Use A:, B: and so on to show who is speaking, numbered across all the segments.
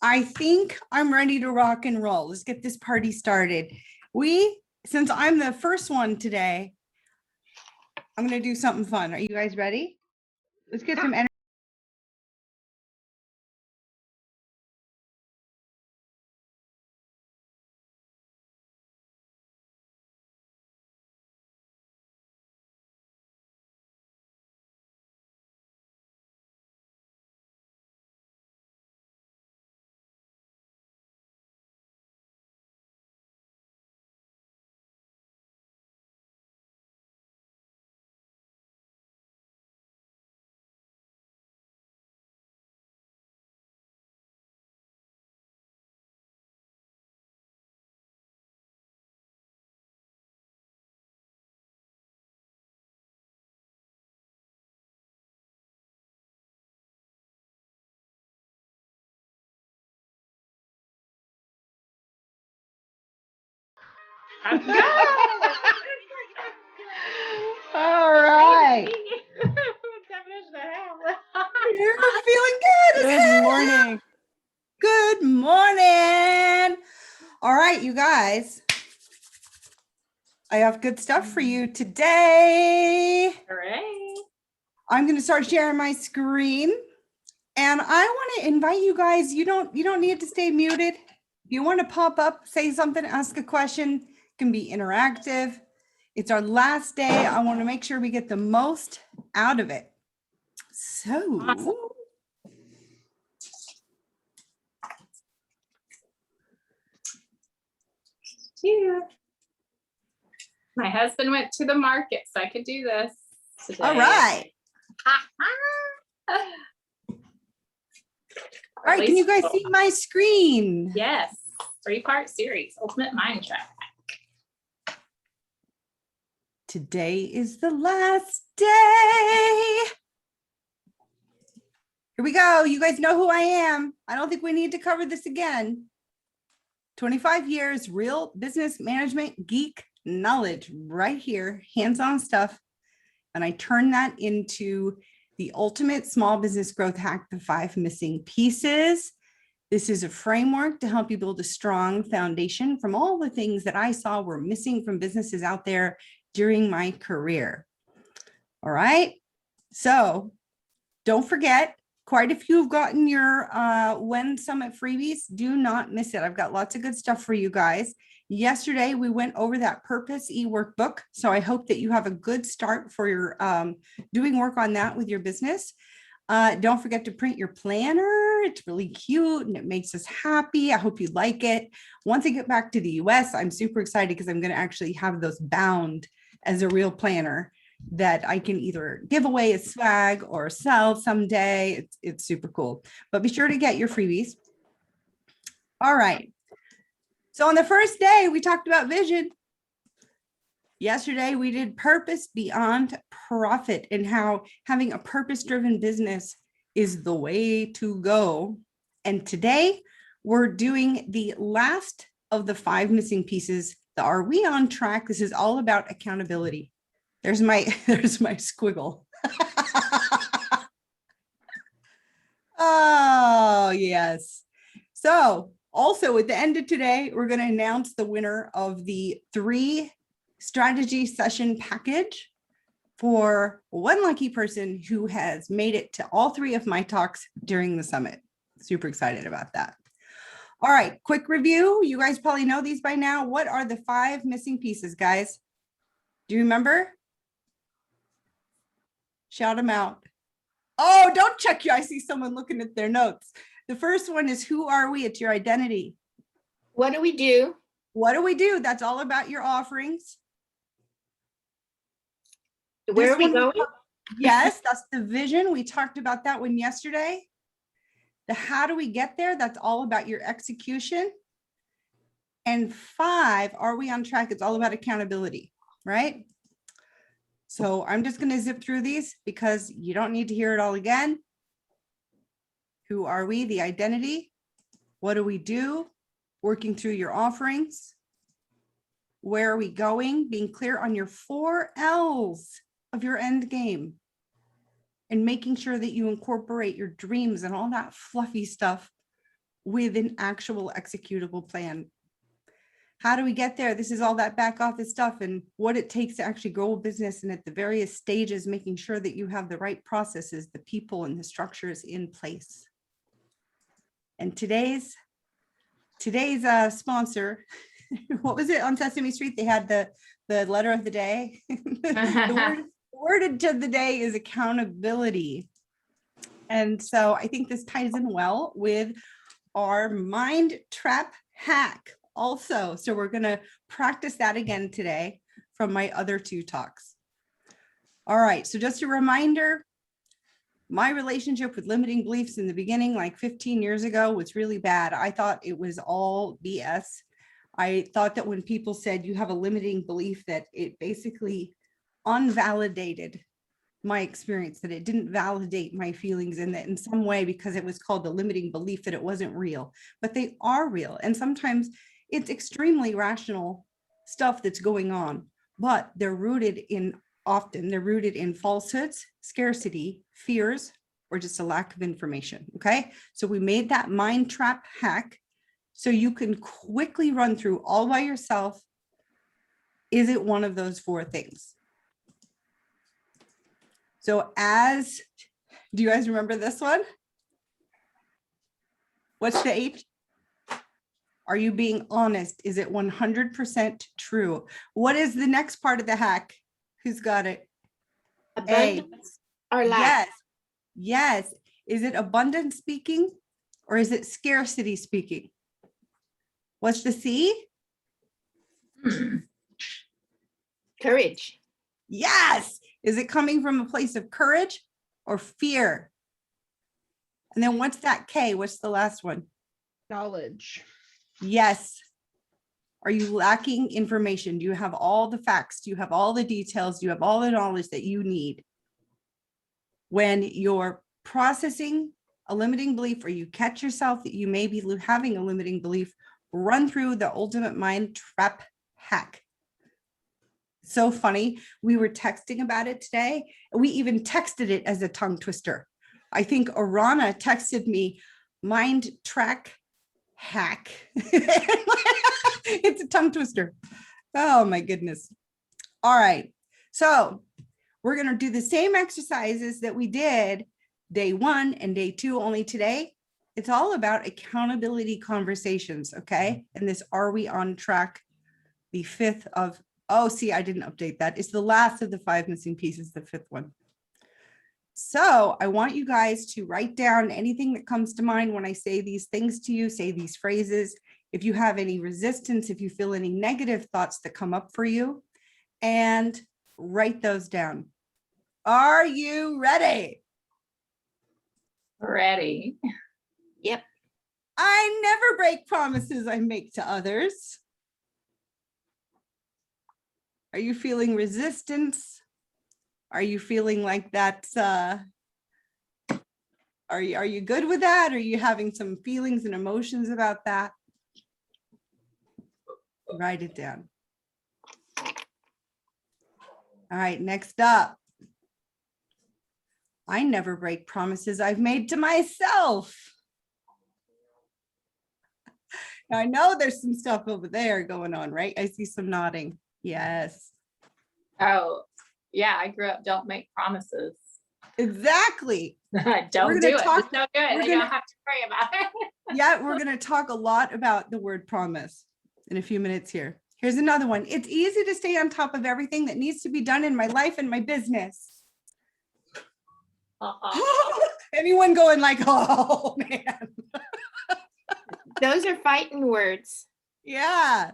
A: I think I'm ready to rock and roll. Let's get this party started. Since I'm the first one today, I'm going to do something fun. Are you guys ready? Let's get some energy. All right. You're feeling good.
B: Good morning.
A: Good morning. All right, you guys. I have good stuff for you today.
C: Hooray.
A: I'm going to start sharing my screen. And I want to invite you guys, you don't need to stay muted. If you want to pop up, say something, ask a question, it can be interactive. It's our last day. I want to make sure we get the most out of it. So,
C: Awesome. Yeah. My husband went to the market, so I could do this today.
A: all right. All right, can you guys see my screen?
C: Yes, 3-part series, Ultimate Mind Trap.
A: Today is the last day. Here we go. You guys know who I am. I don't think we need to cover this again. 25 years, real business management geek knowledge right here, hands-on stuff. And I turn that into the ultimate small business growth hack, the 5 missing pieces. This is a framework to help you build a strong foundation from all the things that I saw were missing from businesses out there during my career. All right. So don't forget, quite a few have gotten your WEN Summit freebies. Do not miss it. I've got lots of good stuff for you guys. Yesterday, we went over that Purpose e-workbook. So I hope that you have a good start for your doing work on that with your business. Don't forget to print your planner. It's really cute and it makes us happy. I hope you like it. Once I get back to the US, I'm super excited because I'm going to actually have those bound as a real planner that I can either give away as swag or sell someday. It's super cool. But be sure to get your freebies. All right. So on the first day, we talked about vision. Yesterday, we did purpose beyond profit and how having a purpose-driven business is the way to go. And today, we're doing the last of the 5 missing pieces. The Are We on Track? This is all about accountability. There's my squiggle. Oh, yes. So also at the end of today, we're going to announce the winner of the 3 strategy session package for one lucky person who has made it to all 3 of my talks during the summit. Super excited about that. All right, quick review. You guys probably know these by now. What are the 5 missing pieces, guys? Do you remember? Shout them out. Oh, don't check you. I see someone looking at their notes. The first one is, who are we? It's your identity.
C: What do we do?
A: What do we do? That's all about your offerings.
C: Where are we going?
A: Yes, that's the vision. We talked about that one yesterday. The how do we get there? That's all about your execution. And 5, are we on track? It's all about accountability, right? So I'm just going to zip through these because you don't need to hear it all again. Who are we? The identity. What do we do? Working through your offerings. Where are we going? Being clear on your 4 L's of your end game. And making sure that you incorporate your dreams and all that fluffy stuff with an actual executable plan. How do we get there? This is all that back office stuff and what it takes to actually grow a business, and at the various stages, making sure that you have the right processes, the people and the structures in place. And today's sponsor, what was it on Sesame Street? They had the letter of the day. The word of the day is accountability. And so I think this ties in well with our mind trap hack also. So we're going to practice that again today from my other two talks. All right. So just a reminder, my relationship with limiting beliefs in the beginning, like 15 years ago, was really bad. I thought it was all BS. I thought that when people said you have a limiting belief, that it basically unvalidated my experience, that it didn't validate my feelings, and that in some way, because it was called the limiting belief, that it wasn't real. But they are real. And sometimes it's extremely rational stuff that's going on, but often they're rooted in falsehoods, scarcity, fears, or just a lack of information. Okay. So we made that mind trap hack so you can quickly run through all by yourself. Is it one of those four things? So do you guys remember this one? What's the H? Are you being honest? Is it 100% true? What is the next part of the hack? Who's got it?
B: Abundance or lack?
A: Yes. Yes. Is it abundance speaking or is it scarcity speaking? What's the C?
B: Courage.
A: Yes. Is it coming from a place of courage or fear? And then what's that K? What's the last one?
D: Knowledge.
A: Yes. Are you lacking information? Do you have all the facts? Do you have all the details? Do you have all the knowledge that you need? When you're processing a limiting belief, or you catch yourself that you may be having a limiting belief, run through the ultimate mind trap hack. So funny. We were texting about it today. We even texted it as a tongue twister. I think Arana texted me mind track hack. It's a tongue twister. Oh my goodness. All right. So we're going to do the same exercises that we did day 1 and day 2, only today. It's all about accountability conversations. Okay. And this, are we on track? The 5th of, oh, see, I didn't update that. It's the last of the 5 missing pieces, the 5th one. So I want you guys to write down anything that comes to mind when I say these things to you, say these phrases. If you have any resistance, if you feel any negative thoughts that come up for you, and write those down. Are you ready?
C: Ready.
B: Yep.
A: I never break promises I make to others. Are you feeling resistance? Are you feeling like that's, are you good with that? Are you having some feelings and emotions about that? Write it down. All right, next up. I never break promises I've made to myself. Now, I know there's some stuff over there going on, right? I see some nodding. Yes.
C: Oh, yeah. I grew up, don't make promises.
A: Exactly.
C: Don't do it. Just don't do it.
A: we're
C: Then you
A: gonna-
C: don't have to pray about it.
A: Yeah, we're going to talk a lot about the word promise in a few minutes here. Here's another one. It's easy to stay on top of everything that needs to be done in my life and my business. Anyone going like, oh man.
B: Those are fighting words.
A: Yeah.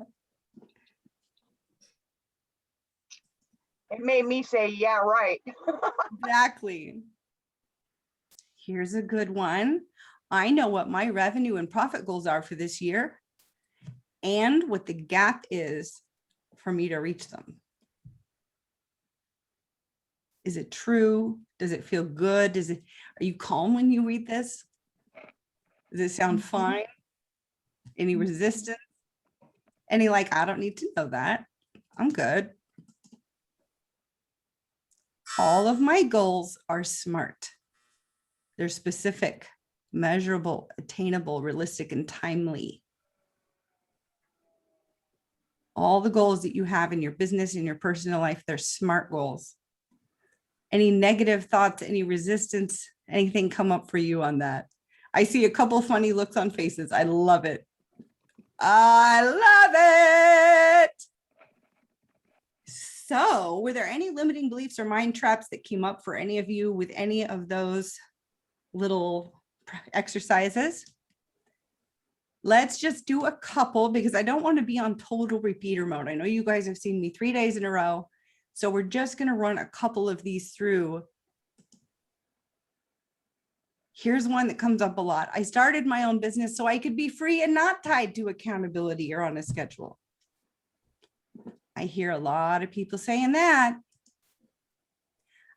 D: It made me say, yeah, right.
A: Exactly. Here's a good one. I know what my revenue and profit goals are for this year and what the gap is for me to reach them. Is it true? Does it feel good? Are you calm when you read this? Does it sound fine? Any resistance? Any like, I don't need to know that. I'm good. All of my goals are SMART. They're specific. measurable, attainable, realistic, and timely. All the goals that you have in your business, in your personal life, they're SMART goals. Any negative thoughts, any resistance, anything come up for you on that? I see a couple funny looks on faces. I love it. I love it. So, were there any limiting beliefs or mind traps that came up for any of you with any of those little exercises? Let's just do a couple because I don't want to be on total repeater mode. I know you guys have seen me 3 days in a row. So we're just going to run a couple of these through. Here's one that comes up a lot. I started my own business so I could be free and not tied to accountability or on a schedule. I hear a lot of people saying that.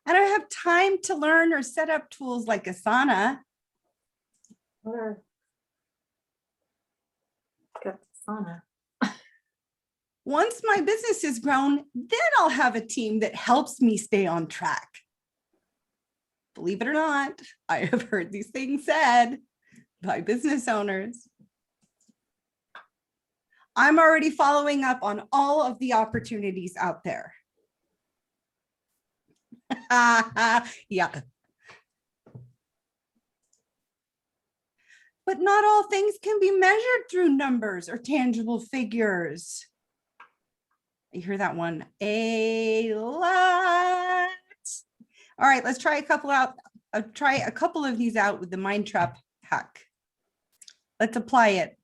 A: I don't have time to learn or set up tools like Asana.
B: Got sauna.
A: Once my business is grown, then I'll have a team that helps me stay on track. Believe it or not, I have heard these things said by business owners. I'm already following up on all of the opportunities out there. Yeah. But not all things can be measured through numbers or tangible figures. You hear that one a lot. All right, let's try a couple out. Try a couple of these out with the mind trap hack. Let's apply it.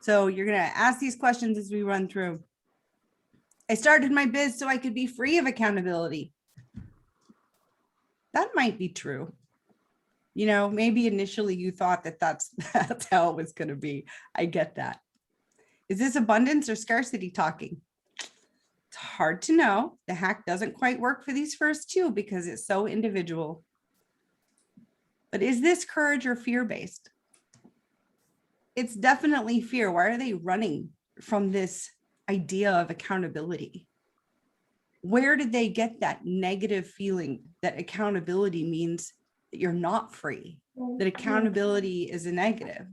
A: So you're going to ask these questions as we run through. I started my biz so I could be free of accountability. That might be true. You know, maybe initially you thought that that's how it was going to be. I get that. Is this abundance or scarcity talking? It's hard to know. The hack doesn't quite work for these first two because it's so individual. But is this courage or fear-based? It's definitely fear. Why are they running from this idea of accountability? Where did they get that negative feeling that accountability means that you're not free, that accountability is a negative?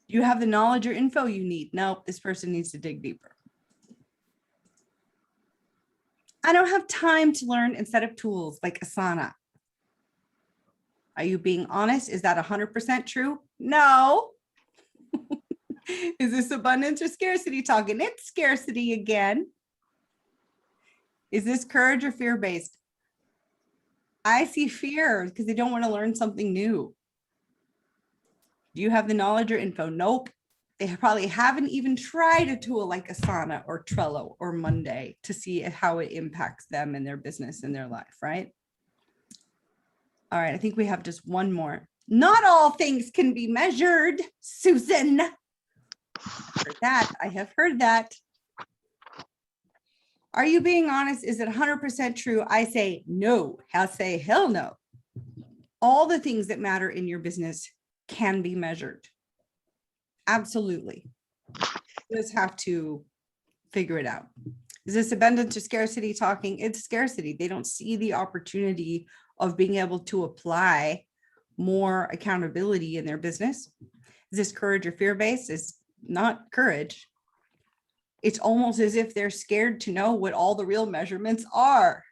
A: You have the knowledge or info you need. Nope, this person needs to dig deeper. I don't have time to learn and set up tools like Asana. Are you being honest? Is that 100% true? No. Is this abundance or scarcity talking? It's scarcity again. Is this courage or fear-based? I see fear because they don't want to learn something new. Do you have the knowledge or info? Nope. They probably haven't even tried a tool like Asana or Trello or Monday to see how it impacts them and their business and their life, right? All right, I think we have just one more. Not all things can be measured, Susan. I've heard that. I have heard that. Are you being honest? Is it 100% true? I say no. I'll say hell no. All the things that matter in your business can be measured. Absolutely. You just have to figure it out. Is this abundance or scarcity talking? It's scarcity. They don't see the opportunity of being able to apply more accountability in their business. Is this courage or fear-based? It's not courage. It's almost as if they're scared to know what all the real measurements are.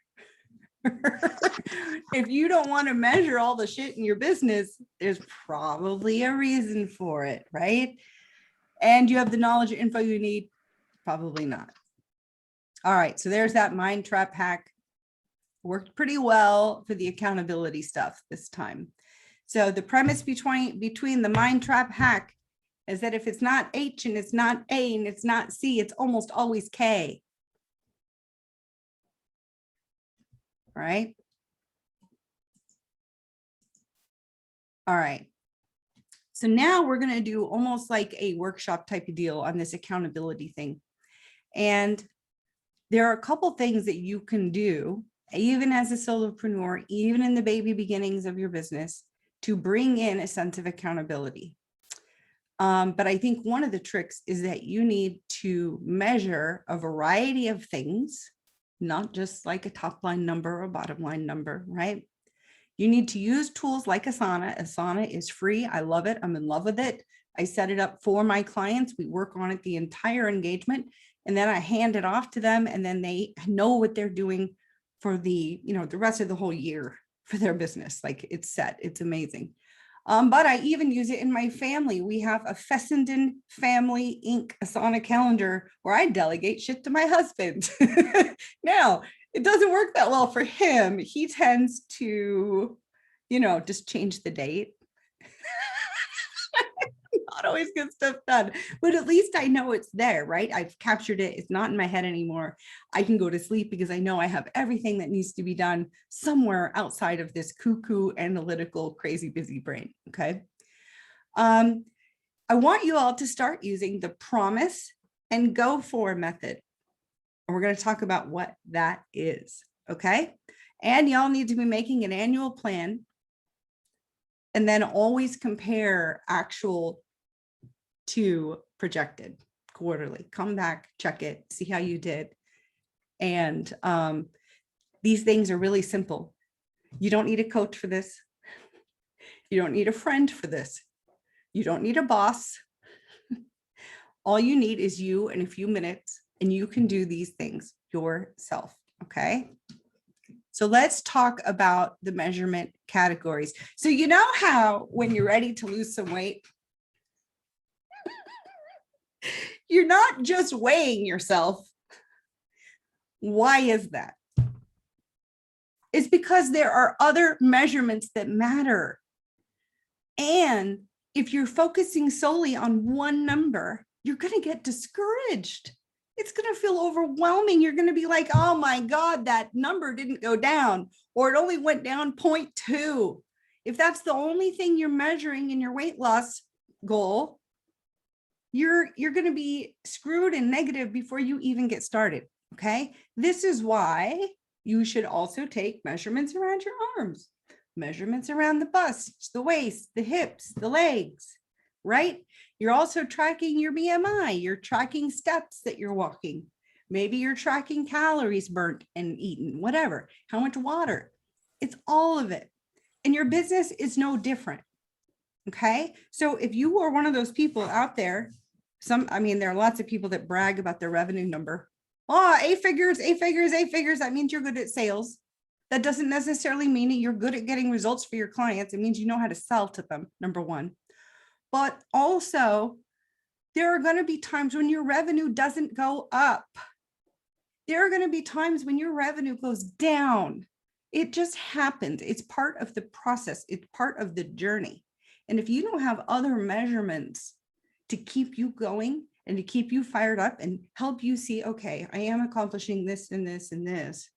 A: If you don't want to measure all the shit in your business, there's probably a reason for it, right? And you have the knowledge or info you need? Probably not. All right, so there's that mind trap hack. Worked pretty well for the accountability stuff this time. So the premise between the mind trap hack is that if it's not H and it's not A and it's not C, it's almost always K. Right? All right. So now we're going to do almost like a workshop type of deal on this accountability thing. And there are a couple things that you can do, even as a solopreneur, even in the baby beginnings of your business, to bring in a sense of accountability. But I think one of the tricks is that you need to measure a variety of things, not just like a top line number or bottom line number, right? You need to use tools like Asana. Asana is free. I love it. I'm in love with it. I set it up for my clients. We work on it the entire engagement, and then I hand it off to them, and then they know what they're doing for the, the rest of the whole year for their business. Like, it's set. It's amazing. But I even use it in my family. We have a Fessenden Family Inc. Asana calendar where I delegate shit to my husband. Now, it doesn't work that well for him. He tends to, just change the date. Not always get stuff done, but at least I know it's there, right? I've captured it. It's not in my head anymore. I can go to sleep because I know I have everything that needs to be done somewhere outside of this cuckoo analytical crazy busy brain. Okay. I want you all to start using the promise and go for method. And we're going to talk about what that is. Okay. And y'all need to be making an annual plan, and then always compare actual to projected quarterly. Come back, check it, see how you did. And these things are really simple. You don't need a coach for this. You don't need a friend for this. You don't need a boss. All you need is you and a few minutes, and you can do these things yourself. Okay. So let's talk about the measurement categories. So you know how when you're ready to lose some weight, you're not just weighing yourself. Why is that? It's because there are other measurements that matter. And if you're focusing solely on one number, you're going to get discouraged. It's going to feel overwhelming. You're going to be like, oh my God, that number didn't go down, or it only went down 0.2. If that's the only thing you're measuring in your weight loss goal, you're going to be screwed and negative before you even get started. Okay. This is why you should also take measurements around your arms, measurements around the bust, the waist, the hips, the legs, right? You're also tracking your BMI. You're tracking steps that you're walking. Maybe you're tracking calories burnt and eaten, whatever, how much water. It's all of it. And your business is no different. Okay. So if you are one of those people out there, there are lots of people that brag about their revenue number. Oh, 8 figures, 8 figures, 8 figures. That means you're good at sales. That doesn't necessarily mean that you're good at getting results for your clients. It means you know how to sell to them, number one. But also, there are going to be times when your revenue doesn't go up. There are going to be times when your revenue goes down. It just happens. It's part of the process. It's part of the journey. And if you don't have other measurements to keep you going and to keep you fired up and help you see, okay, I am accomplishing this and this and this,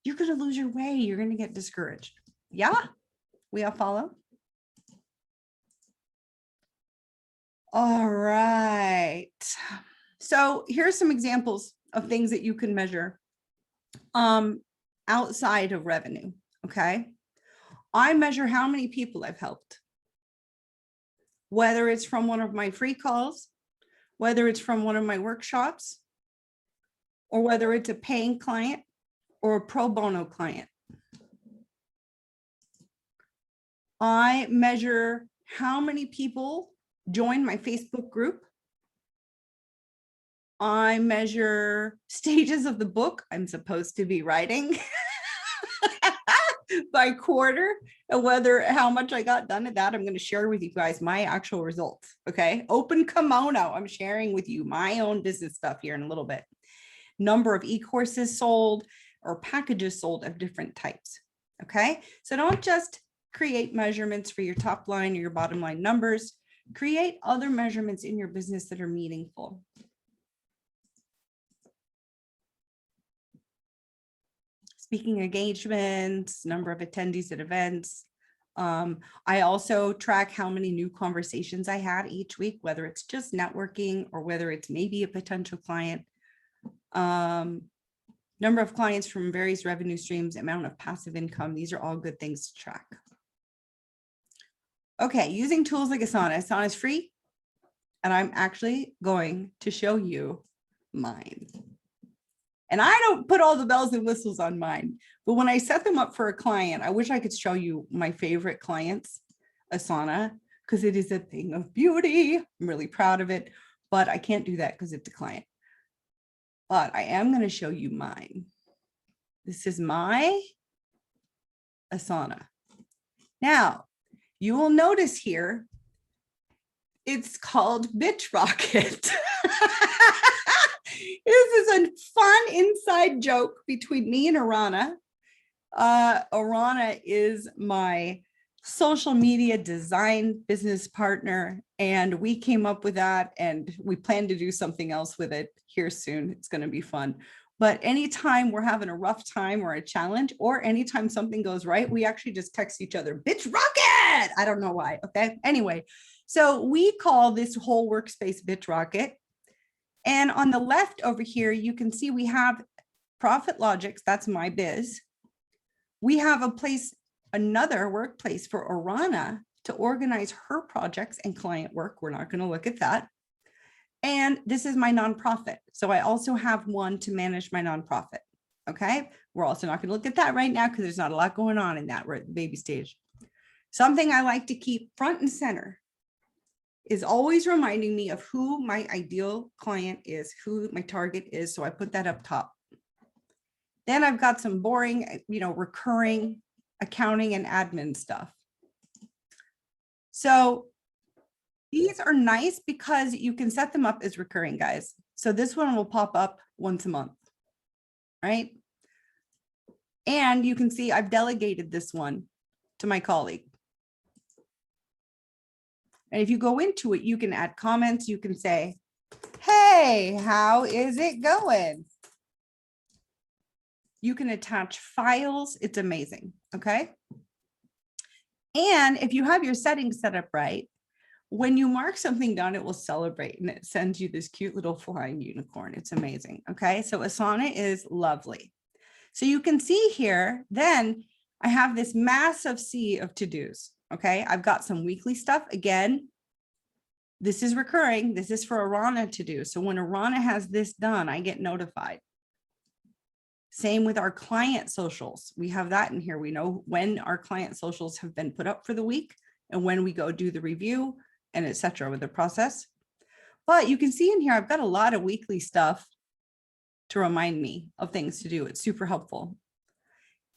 A: you're going to lose your way. You're going to get discouraged. Yeah, we all follow. All right. So here's some examples of things that you can measure outside of revenue. Okay. I measure how many people I've helped, whether it's from one of my free calls, whether it's from one of my workshops, or whether it's a paying client or a pro bono client. I measure how many people join my Facebook group. I measure stages of the book I'm supposed to be writing by quarter, and how much I got done at that. I'm going to share with you guys my actual results. Okay. Open kimono. I'm sharing with you my own business stuff here in a little bit. Number of e-courses sold or packages sold of different types. Okay. So don't just create measurements for your top line or your bottom line numbers. Create other measurements in your business that are meaningful. Speaking engagements, number of attendees at events. I also track how many new conversations I had each week, whether it's just networking or whether it's maybe a potential client. Number of clients from various revenue streams, amount of passive income. These are all good things to track. Okay, using tools like Asana. Asana is free, and I'm actually going to show you mine. And I don't put all the bells and whistles on mine, but when I set them up for a client, I wish I could show you my favorite clients, Asana, because it is a thing of beauty. I'm really proud of it, but I can't do that because it's a client. But I am going to show you mine. This is my Asana. Now, you will notice here, it's called Bitch Rocket. This is a fun inside joke between me and Arana. Arana is my social media design business partner, and we came up with that, and we plan to do something else with it here soon. It's going to be fun. But anytime we're having a rough time or a challenge, or anytime something goes right, we actually just text each other, Bitch Rocket. I don't know why. Okay. Anyway, so we call this whole workspace Bitch Rocket. And on the left over here, you can see we have ProfitLogics. That's my biz. We have a place, another workplace for Arana to organize her projects and client work. We're not going to look at that. And this is my nonprofit. So I also have one to manage my nonprofit. Okay. We're also not going to look at that right now because there's not a lot going on in that. We're at the baby stage. Something I like to keep front and center is always reminding me of who my ideal client is, who my target is. So I put that up top. Then I've got some boring, recurring accounting and admin stuff. So these are nice because you can set them up as recurring, guys. So this one will pop up once a month, right? And you can see I've delegated this one to my colleague. And if you go into it, you can add comments. You can say, hey, how is it going? You can attach files. It's amazing. Okay. And if you have your settings set up right, when you mark something down, it will celebrate and it sends you this cute little flying unicorn. It's amazing. Okay. So Asana is lovely. So you can see here, then I have this massive sea of to-dos. Okay. I've got some weekly stuff. Again, this is recurring. This is for Arana to do. So when Arana has this done, I get notified. Same with our client socials. We have that in here. We know when our client socials have been put up for the week and when we go do the review and etc. with the process. But you can see in here, I've got a lot of weekly stuff to remind me of things to do. It's super helpful.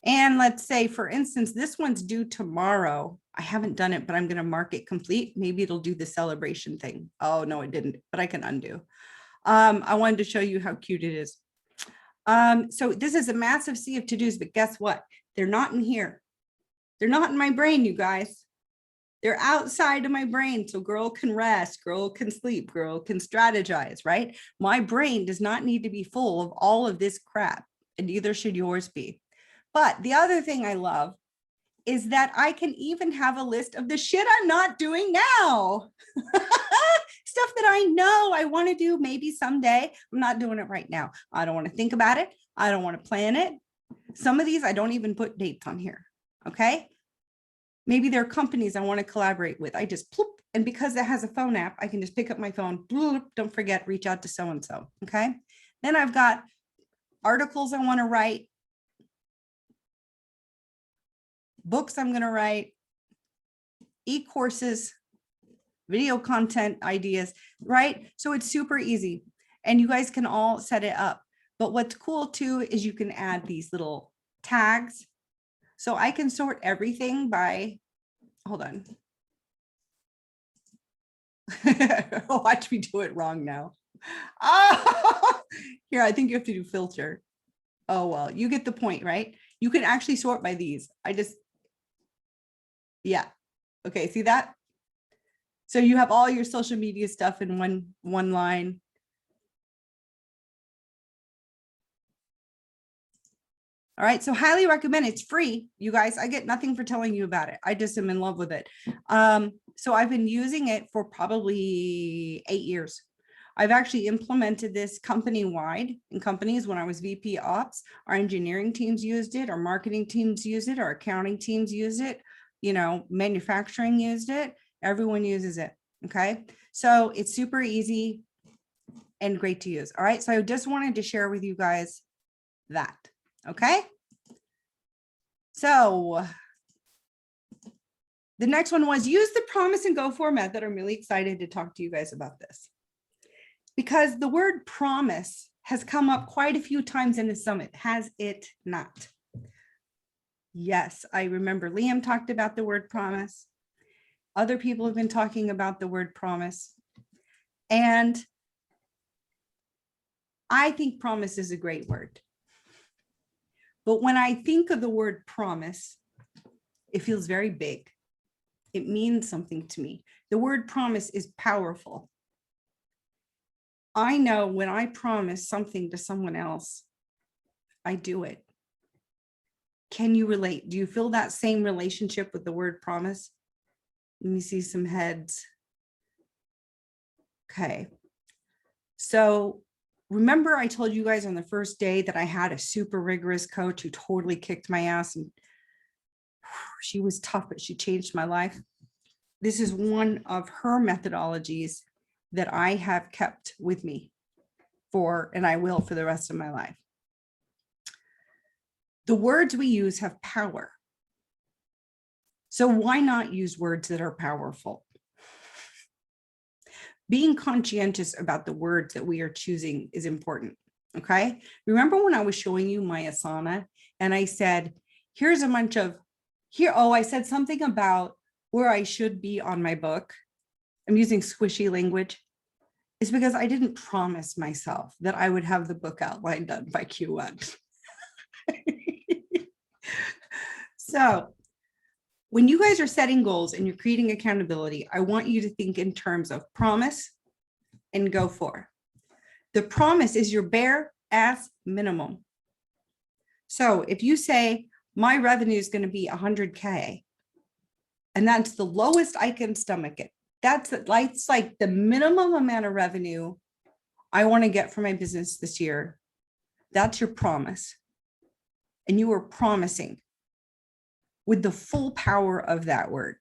A: And let's say, for instance, this one's due tomorrow. I haven't done it, but I'm going to mark it complete. Maybe it'll do the celebration thing. Oh, no, it didn't, but I can undo. I wanted to show you how cute it is. So this is a massive sea of to-dos, but guess what? They're not in here. They're not in my brain, you guys. They're outside of my brain. So girl can rest, girl can sleep, girl can strategize, right? My brain does not need to be full of all of this crap, and neither should yours be. But the other thing I love is that I can even have a list of the shit I'm not doing now. Stuff that I know I want to do maybe someday. I'm not doing it right now. I don't want to think about it. I don't want to plan it. Some of these I don't even put dates on here. Okay. Maybe there are companies I want to collaborate with. I just ploop, and because it has a phone app, I can just pick up my phone. Bloop, don't forget, reach out to so-and-so. Okay. Then I've got articles I want to write, books I'm going to write, e-courses, video content ideas, right? So it's super easy and you guys can all set it up. But what's cool too is you can add these little tags. So I can sort everything by, hold on. Watch me do it wrong now. Oh, here, I think you have to do filter. Oh, well, you get the point, right? You can actually sort by these. Yeah. Okay, see that? So you have all your social media stuff in one line. All right, so highly recommend. It's free, you guys. I get nothing for telling you about it. I just am in love with it. So I've been using it for probably 8 years. I've actually implemented this company-wide in companies. When I was VP Ops, our engineering teams used it, our marketing teams used it, our accounting teams used it, manufacturing used it. Everyone uses it. Okay. So it's super easy and great to use. All right. So I just wanted to share with you guys that. Okay. So the next one was use the promise and go for method. I'm really excited to talk to you guys about this because the word promise has come up quite a few times in the summit, has it not? Yes, I remember Liam talked about the word promise. Other people have been talking about the word promise. And I think promise is a great word. But when I think of the word promise, it feels very big. It means something to me. The word promise is powerful. I know when I promise something to someone else, I do it. Can you relate? Do you feel that same relationship with the word promise? Let me see some heads. Okay. So remember I told you guys on the first day that I had a super rigorous coach who totally kicked my ass and she was tough, but she changed my life. This is one of her methodologies that I have kept with me and I will for the rest of my life. The words we use have power. So why not use words that are powerful? Being conscientious about the words that we are choosing is important, okay? Remember when I was showing you my Asana and I said, here's a bunch of, I said something about where I should be on my book. I'm using squishy language. It's because I didn't promise myself that I would have the book outline done by Q1. So when you guys are setting goals and you're creating accountability, I want you to think in terms of promise and go for. The promise is your bare ass minimum. So if you say my revenue is going to be 100K and that's the lowest I can stomach it, that's like the minimum amount of revenue I want to get for my business this year. That's your promise. And you are promising with the full power of that word.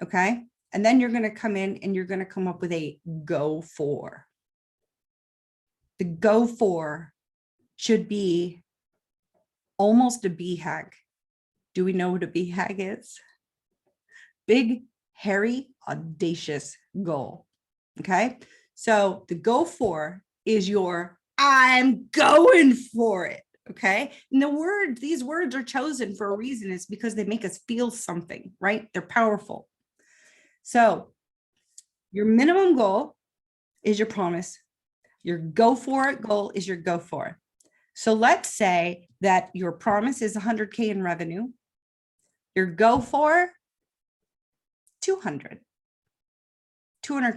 A: Okay. And then you're going to come in and you're going to come up with a go for. The go for should be almost a BHAG. Do we know what a BHAG is? Big, hairy, audacious goal. Okay. So the go for is your I'm going for it. Okay. And these words are chosen for a reason. It's because they make us feel something, right? They're powerful. So your minimum goal is your promise. Your go for it goal is your go for it. So let's say that your promise is 100K in revenue. Your go for 200K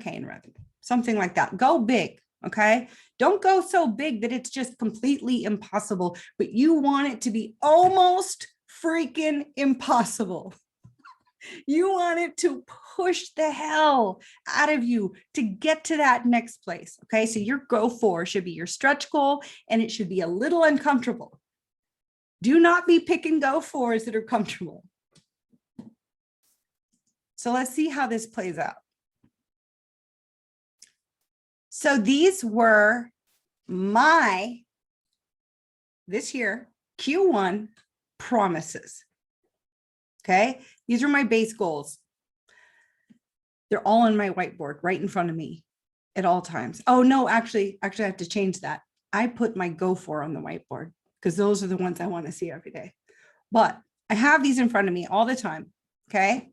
A: in revenue, something like that. Go big. Okay. Don't go so big that it's just completely impossible, but you want it to be almost freaking impossible. You want it to push the hell out of you to get to that next place. Okay. So your go for should be your stretch goal and it should be a little uncomfortable. Do not be picking go fors that are comfortable. So let's see how this plays out. So these were this year, Q1 promises. Okay. These are my base goals. They're all on my whiteboard right in front of me at all times. Oh no, actually I have to change that. I put my go for on the whiteboard because those are the ones I want to see every day. But I have these in front of me all the time. Okay.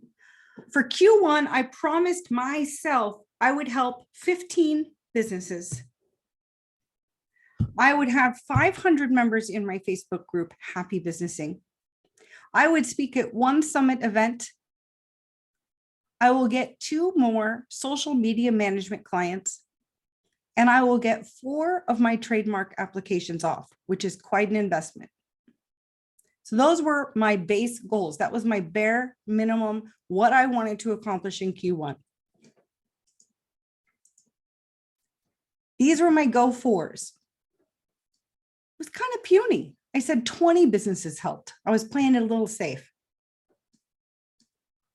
A: For Q1, I promised myself I would help 15 businesses. I would have 500 members in my Facebook group, Happy Businessing. I would speak at one summit event. I will get 2 more social media management clients, and I will get 4 of my trademark applications off, which is quite an investment. So those were my base goals. That was my bare minimum, what I wanted to accomplish in Q1. These were my go fors. It was kind of puny. I said 20 businesses helped. I was playing it a little safe.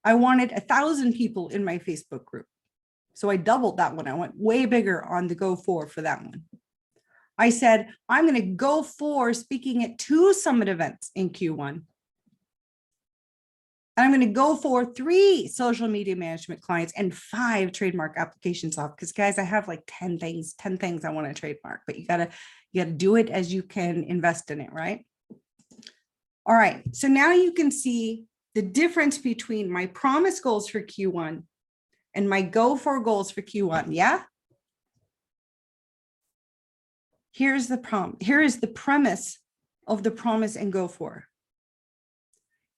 A: I wanted 1,000 people in my Facebook group. So I doubled that one. I went way bigger on the go for that one. I said, I'm going to go for speaking at 2 summit events in Q1. I'm going to go for 3 social media management clients and 5 trademark applications off. Because guys, I have like 10 things I want to trademark, but you gotta do it as you can invest in it, right? All right. So now you can see the difference between my promise goals for Q1 and my go for goals for Q1. Yeah. Here is the premise of the promise and go for.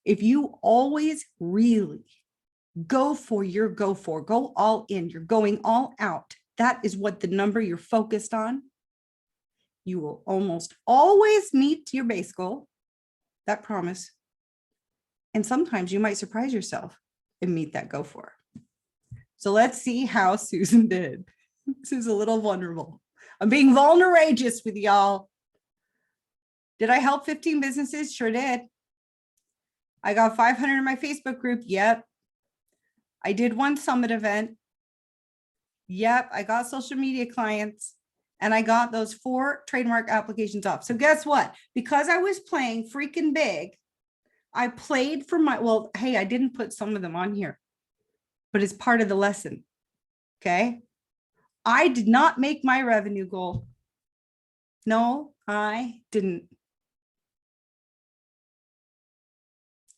A: If you always really go for your go all in, you're going all out. That is what the number you're focused on. You will almost always meet your base goal, that promise. And sometimes you might surprise yourself and meet that go for. So let's see how Susan did. This is a little vulnerable. I'm being vulnerageous with y'all. Did I help 15 businesses? Sure did. I got 500 in my Facebook group. Yep. I did 1 summit event. Yep. I got social media clients and I got those 4 trademark applications off. So guess what? Because I was playing freaking big, I played for my, well, hey, I didn't put some of them on here, but it's part of the lesson. Okay. I did not make my revenue goal. No, I didn't.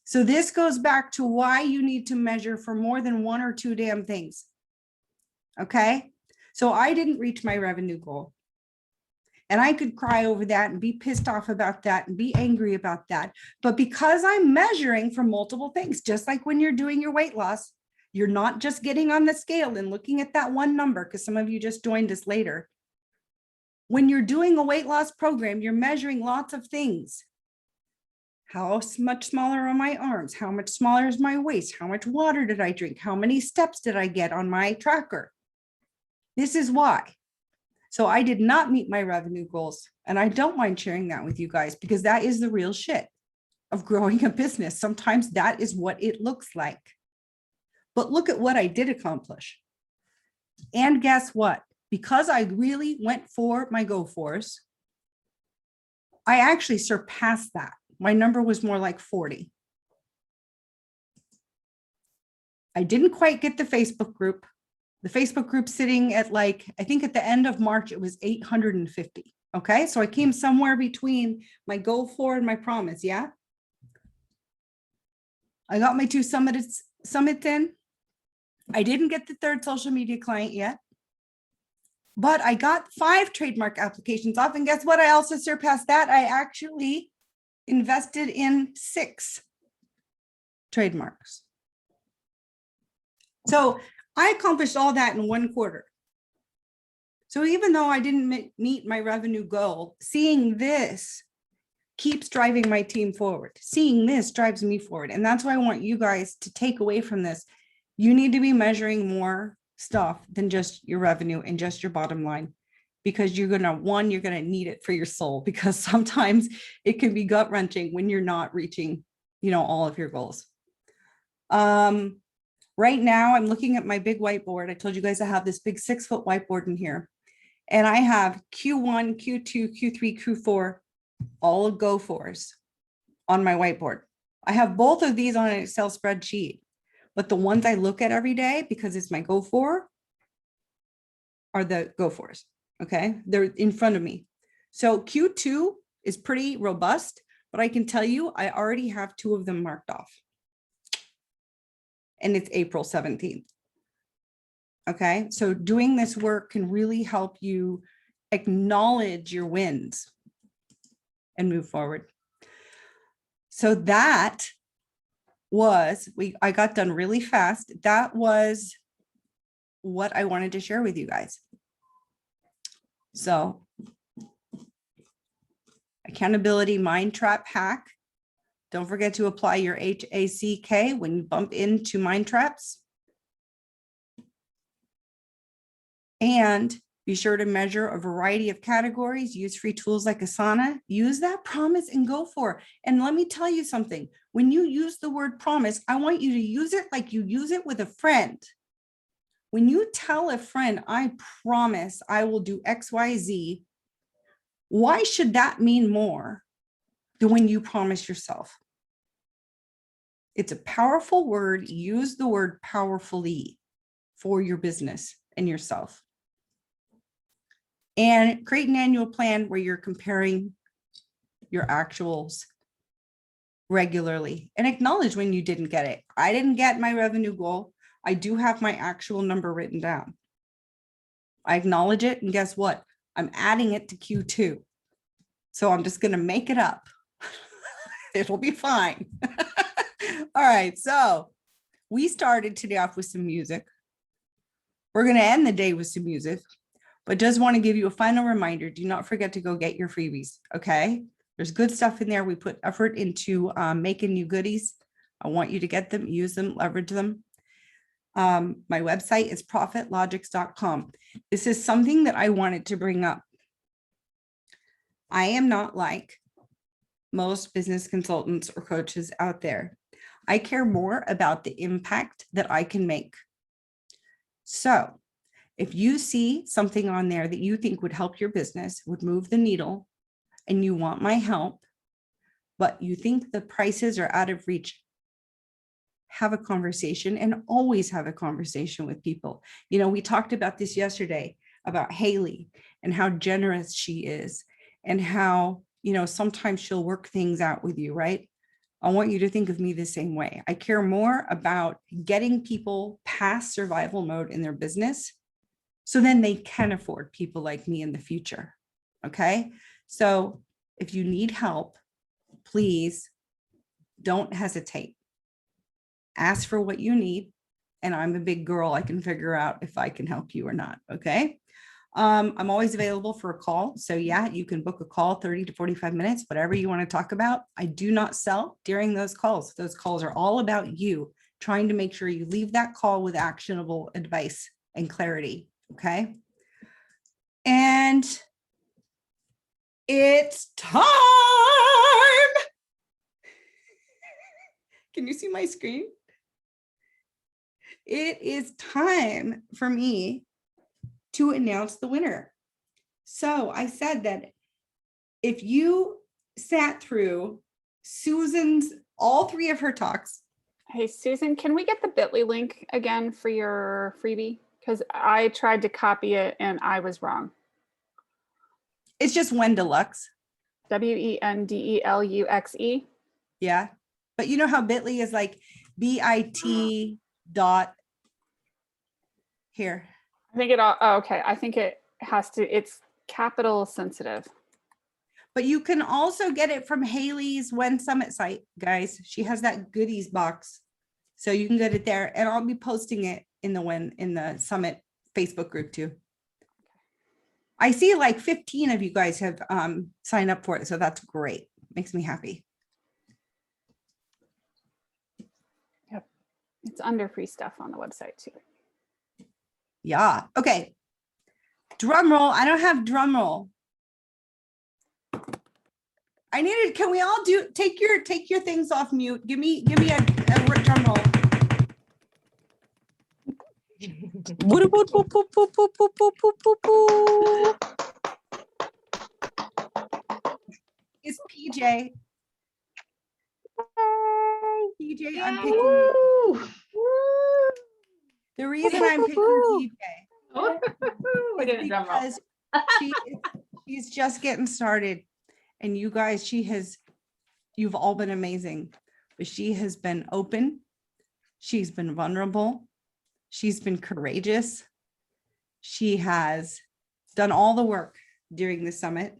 A: So this goes back to why you need to measure for more than 1 or 2 damn things. Okay. So I didn't reach my revenue goal. And I could cry over that and be pissed off about that and be angry about that. But because I'm measuring for multiple things, just like when you're doing your weight loss, you're not just getting on the scale and looking at that one number, because some of you just joined us later. When you're doing a weight loss program, you're measuring lots of things. How much smaller are my arms? How much smaller is my waist? How much water did I drink? How many steps did I get on my tracker? This is why. So I did not meet my revenue goals. And I don't mind sharing that with you guys because that is the real shit of growing a business. Sometimes that is what it looks like. But look at what I did accomplish. And guess what? Because I really went for my go-fors, I actually surpassed that. My number was more like 40. I didn't quite get the Facebook group. The Facebook group sitting at like, I think at the end of March, it was 850. Okay. So I came somewhere between my go for and my promise. Yeah. I got my 2 summits in. I didn't get the 3rd social media client yet, but I got 5 trademark applications off. And guess what? I also surpassed that. I actually invested in 6 trademarks. So I accomplished all that in 1 quarter. So even though I didn't meet my revenue goal, seeing this keeps driving my team forward. Seeing this drives me forward. And that's why I want you guys to take away from this. You need to be measuring more stuff than just your revenue and just your bottom line, because you're going to need it for your soul, because sometimes it can be gut wrenching when you're not reaching, all of your goals. Right now I'm looking at my big whiteboard. I told you guys I have this big 6-foot whiteboard in here, and I have Q1, Q2, Q3, Q4, all go-fors on my whiteboard. I have both of these on an Excel spreadsheet, but the ones I look at every day because it's my go-for are the go-fors. Okay. They're in front of me. So Q2 is pretty robust, but I can tell you, I already have 2 of them marked off. And it's April 17th. Okay. So doing this work can really help you acknowledge your wins and move forward. So that was, I got done really fast. That was what I wanted to share with you guys. So accountability mind trap hack. Don't forget to apply your HACK when you bump into mind traps. And be sure to measure a variety of categories. Use free tools like Asana. Use that promise and go for it. And let me tell you something. When you use the word promise, I want you to use it like you use it with a friend. When you tell a friend, I promise I will do X, Y, Z, Why should that mean more than when you promise yourself? It's a powerful word. Use the word powerfully for your business and yourself. And create an annual plan where you're comparing your actuals regularly and acknowledge when you didn't get it. I didn't get my revenue goal. I do have my actual number written down. I acknowledge it. And guess what? I'm adding it to Q2. So I'm just going to make it up. It'll be fine. All right. So we started today off with some music. We're going to end the day with some music, but just want to give you a final reminder. Do not forget to go get your freebies. Okay. There's good stuff in there. We put effort into making new goodies. I want you to get them, use them, leverage them. My website is ProfitLogics.com. This is something that I wanted to bring up. I am not like most business consultants or coaches out there. I care more about the impact that I can make. So if you see something on there that you think would help your business, would move the needle, and you want my help, but you think the prices are out of reach, have a conversation, and always have a conversation with people. You know, we talked about this yesterday about Haley and how generous she is and how, you know, sometimes she'll work things out with you, right? I want you to think of me the same way. I care more about getting people past survival mode in their business so then they can afford people like me in the future. Okay. So if you need help, please don't hesitate. Ask for what you need. And I'm a big girl. I can figure out if I can help you or not. Okay. I'm always available for a call. So yeah, you can book a call, 30 to 45 minutes, whatever you want to talk about. I do not sell during those calls. Those calls are all about you trying to make sure you leave that call with actionable advice and clarity. Okay. And it's time. Can you see my screen? It is time for me to announce the winner. So I said that if you sat through Susan's, all three of her talks.
E: Hey, Susan, can we get the bit.ly link again for your freebie? Because I tried to copy it and I was wrong.
A: It's just WEN Deluxe.
E: WENDELUXE.
A: Yeah. But you know how bit.ly is like BIT dot here.
E: I think it all, oh, okay. I think it has to, it's capital sensitive.
A: But you can also get it from Haley's WEN Summit site, guys. She has that goodies box. So you can get it there. And I'll be posting it in the Summit Facebook group too. I see like 15 of you guys have signed up for it. So that's great. Makes me happy.
E: Yep. It's under free stuff on the website too.
A: Yeah. Okay. Drum roll. I don't have drum roll. I needed, can we all take your things off mute. Give me a drum roll. It's PJ. PJ, I'm picking you. The reason I'm picking PJ
C: We didn't
A: is
C: drum roll.
A: because she's just getting started. And you guys, you've all been amazing, but she has been open. She's been vulnerable. She's been courageous. She has done all the work during the summit.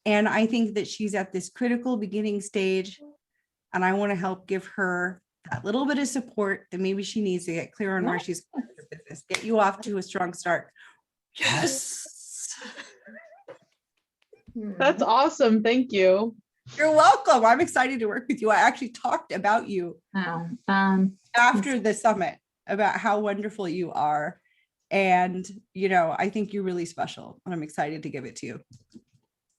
A: And I think that she's at this critical beginning stage. And I want to help give her that little bit of support that maybe she needs to get clear on where she's going with her business, get you off to a strong start. Yes.
F: That's awesome. Thank you.
A: You're welcome. I'm excited to work with you. I actually talked about you
C: Oh,
A: after the summit about how wonderful you are. And, you know, I think you're really special and I'm excited to give it to you.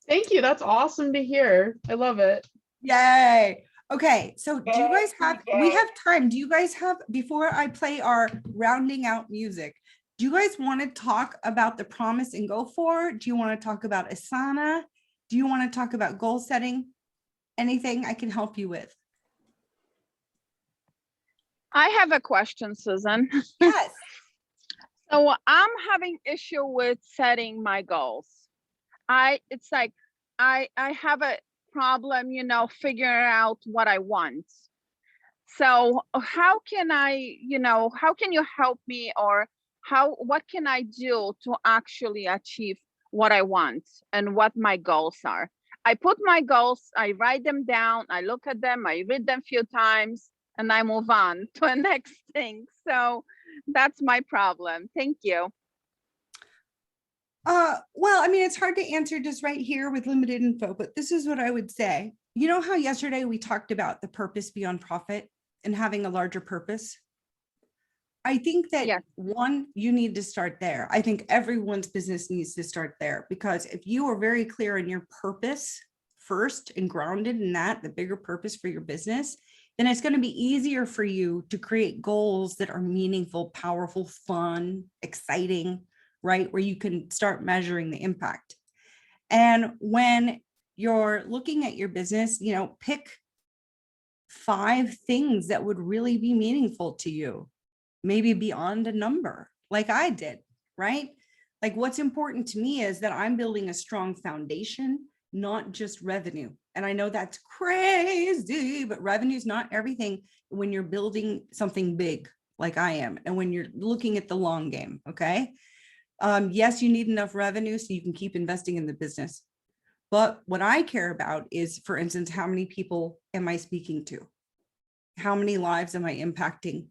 F: Thank you. That's awesome to hear. I love it.
A: Yay. Okay. So do you guys have, we
D: Yay.
A: have time. Do you guys have, before I play our rounding out music, do you guys want to talk about the promise and go for? Do you want to talk about Asana? Do you want to talk about goal setting? Anything I can help you with?
G: I have a question, Susan.
A: Yes.
G: So I'm having issue with setting my goals. It's like I have a problem, figuring out what I want. So how can how can you help me, or what can I do to actually achieve what I want and what my goals are? I put my goals, I write them down, I look at them, I read them a few times, and I move on to the next thing. So that's my problem. Thank you.
A: Well, I mean, it's hard to answer just right here with limited info, but this is what I would say. You know how yesterday we talked about the purpose beyond profit and having a larger purpose? I think that
G: Yeah.
A: one, you need to start there. I think everyone's business needs to start there, because if you are very clear in your purpose first and grounded in that, the bigger purpose for your business, then it's going to be easier for you to create goals that are meaningful, powerful, fun, exciting, right? Where you can start measuring the impact. And when you're looking at your business, pick 5 things that would really be meaningful to you, maybe beyond a number, like I did, right? Like what's important to me is that I'm building a strong foundation, not just revenue. And I know that's crazy, but revenue is not everything when you're building something big like I am, and when you're looking at the long game, okay? Yes, you need enough revenue so you can keep investing in the business. But what I care about is, for instance, how many people am I speaking to? How many lives am I impacting?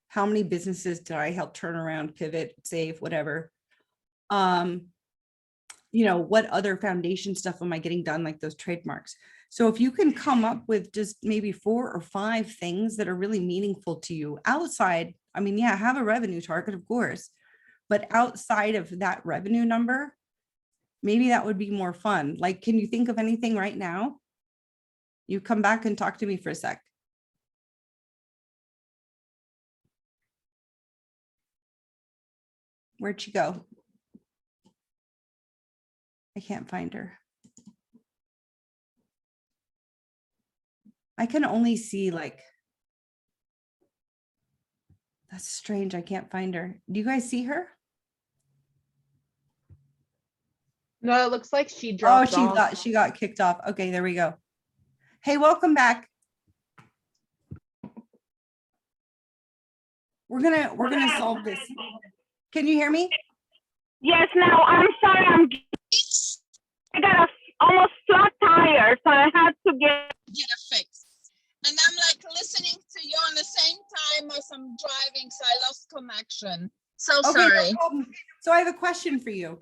A: How many businesses did I help turn around, pivot, save, whatever? What other foundation stuff am I getting done, like those trademarks? So if you can come up with just maybe 4 or 5 things that are really meaningful to you outside, I mean, yeah, have a revenue target, of course, but outside of that revenue number, maybe that would be more fun. Like, can you think of anything right now? You come back and talk to me for a sec. Where'd she go? I can't find her. I can only see that's strange. I can't find her. Do you guys see her?
F: No, it looks like she dropped off.
A: She got kicked off. Okay, there we go. Hey, welcome back. We're gonna solve this. Can you hear me?
H: Yes, now I'm sorry, I got a almost flat tire, so I had to get
I: a fix. And I'm like listening to you on the same time as I'm driving, so I lost connection. So
A: Okay,
I: sorry.
A: no problem. So I have a question for you.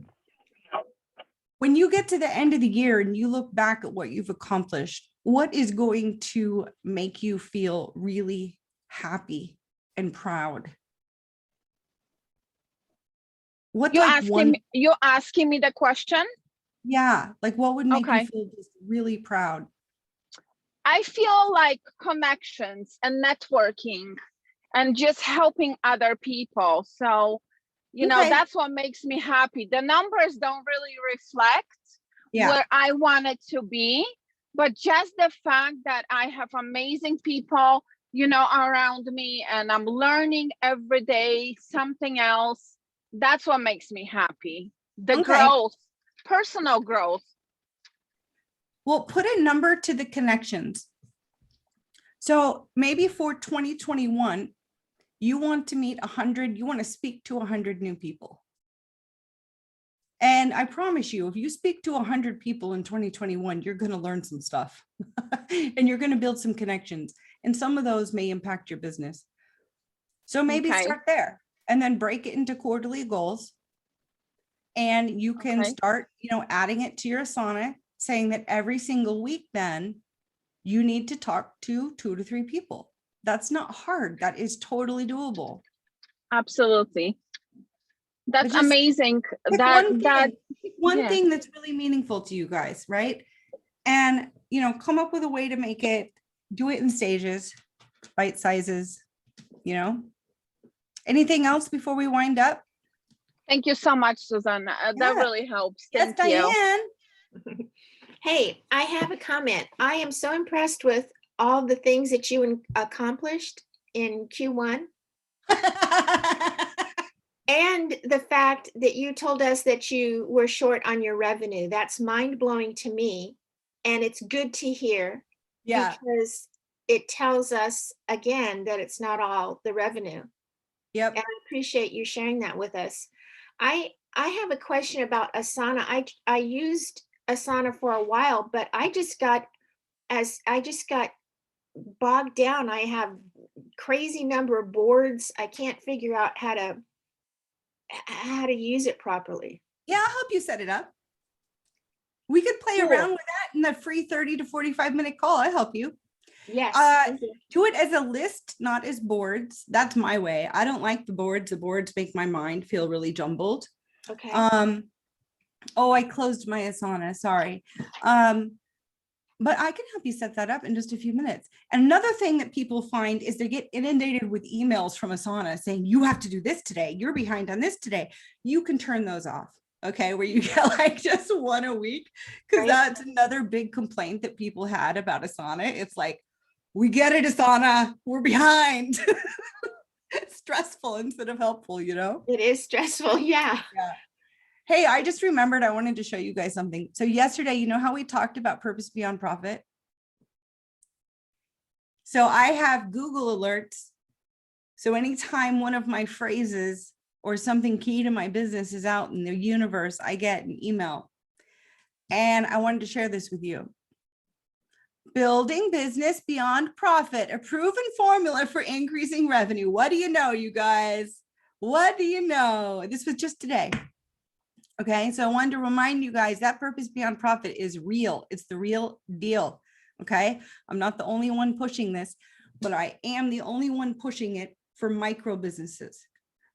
A: When you get to the end of the year and you look back at what you've accomplished, what is going to make you feel really happy and proud? What
G: You're asking me the question?
A: Yeah, like what would make
G: Okay.
A: you feel just really proud?
G: I feel like connections and networking and just helping other people. So,
A: Okay.
G: that's what makes me happy. The numbers don't really reflect
A: Yeah.
G: where I want it to be, but just the fact that I have amazing people, around me, and I'm learning every day something else, that's what makes me happy. The
A: Okay.
G: growth, personal growth.
A: Well, put a number to the connections. So maybe for 2021, you want to meet 100, you want to speak to 100 new people. And I promise you, if you speak to 100 people in 2021, you're going to learn some stuff and you're going to build some connections. And some of those may impact your business. So maybe
G: Okay.
A: start there and then break it into quarterly goals. And you can
G: Okay.
A: start, adding it to your Asana, saying that every single week, then you need to talk to 2 to 3 people. That's not hard. That is totally doable.
G: Absolutely. That's
A: just
G: amazing.
A: Pick one
G: Yeah.
A: thing that's really meaningful to you guys, right? And, come up with a way to make it, do it in stages, bite sizes, Anything else before we wind up?
G: Thank you so much, Susan. That
A: Yeah.
G: really helps.
A: Yes,
G: Thank you.
A: Diane.
B: Hey, I have a comment. I am so impressed with all the things that you accomplished in Q1 and the fact that you told us that you were short on your revenue. That's mind blowing to me. And it's good to hear
A: Yeah,
B: because it tells us again that it's not all the revenue.
A: yep.
B: And I appreciate you sharing that with us. I have a question about Asana. I used Asana for a while, but I just got bogged down. I have crazy number of boards. I can't figure out how to use it properly.
A: Yeah, I'll help you set it up. We could play
B: Cool.
A: around with that in the free 30 to 45-minute call. I'll help you.
B: Yes.
A: Uh, Do it as a list, not as boards. That's my way. I don't like the boards. The boards make my mind feel really jumbled.
B: Okay.
A: Oh, I closed my Asana, sorry. But I can help you set that up in just a few minutes. And another thing that people find is they get inundated with emails from Asana saying, you have to do this today. You're behind on this today. You can turn those off. Okay, where you get like just one a week, because
B: Right.
A: that's another big complaint that people had about Asana. It's like, we get it, Asana, we're behind. It's stressful instead of helpful, you know?
B: It is stressful. Yeah.
A: Hey, I just remembered I wanted to show you guys something. So yesterday, you know how we talked about purpose beyond profit? So I have Google alerts. So anytime one of my phrases or something key to my business is out in the universe, I get an email. And I wanted to share this with you. Building business beyond profit, a proven formula for increasing revenue. What do you know, you guys? What do you know? This was just today. Okay, so I wanted to remind you guys that purpose beyond profit is real. It's the real deal. Okay, I'm not the only one pushing this, but I am the only one pushing it for micro businesses.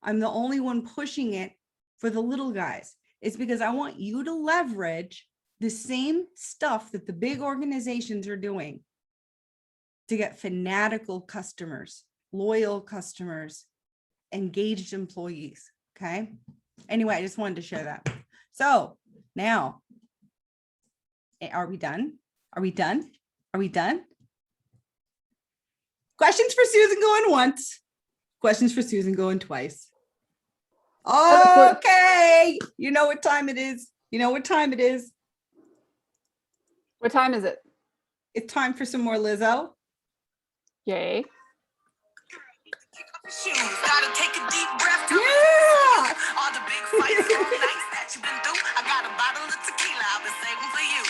A: I'm the only one pushing it for the little guys. It's because I want you to leverage the same stuff that the big organizations are doing to get fanatical customers, loyal customers, engaged employees. Okay. Anyway, I just wanted to share that. So now, are we done? Are we done? Are we done? Questions for Susan going once. Questions for Susan going twice. Okay. You know what time it is. You know what time it is.
E: What time is it?
A: It's time for some more Lizzo.
E: Yay.
J: Gotta take a deep breath.
A: Yeah.
J: All the big fights, all nights that you've been through. I got a bottle of tequila I've been saving for you.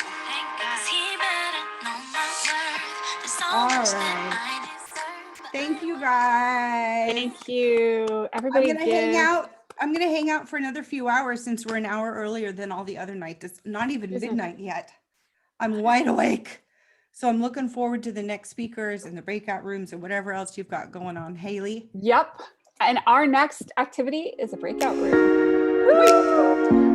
A: All right. Thank you guys.
E: Thank you. Everybody
A: I'm gonna hang
E: give.
A: out. I'm gonna hang out for another few hours since we're an hour earlier than all the other nights. It's not even
E: Susan.
A: midnight yet. I'm wide awake. So I'm looking forward to the next speakers and the breakout rooms and whatever else you've got going on. Haley.
E: Yep. And our next activity is a breakout room. Woo!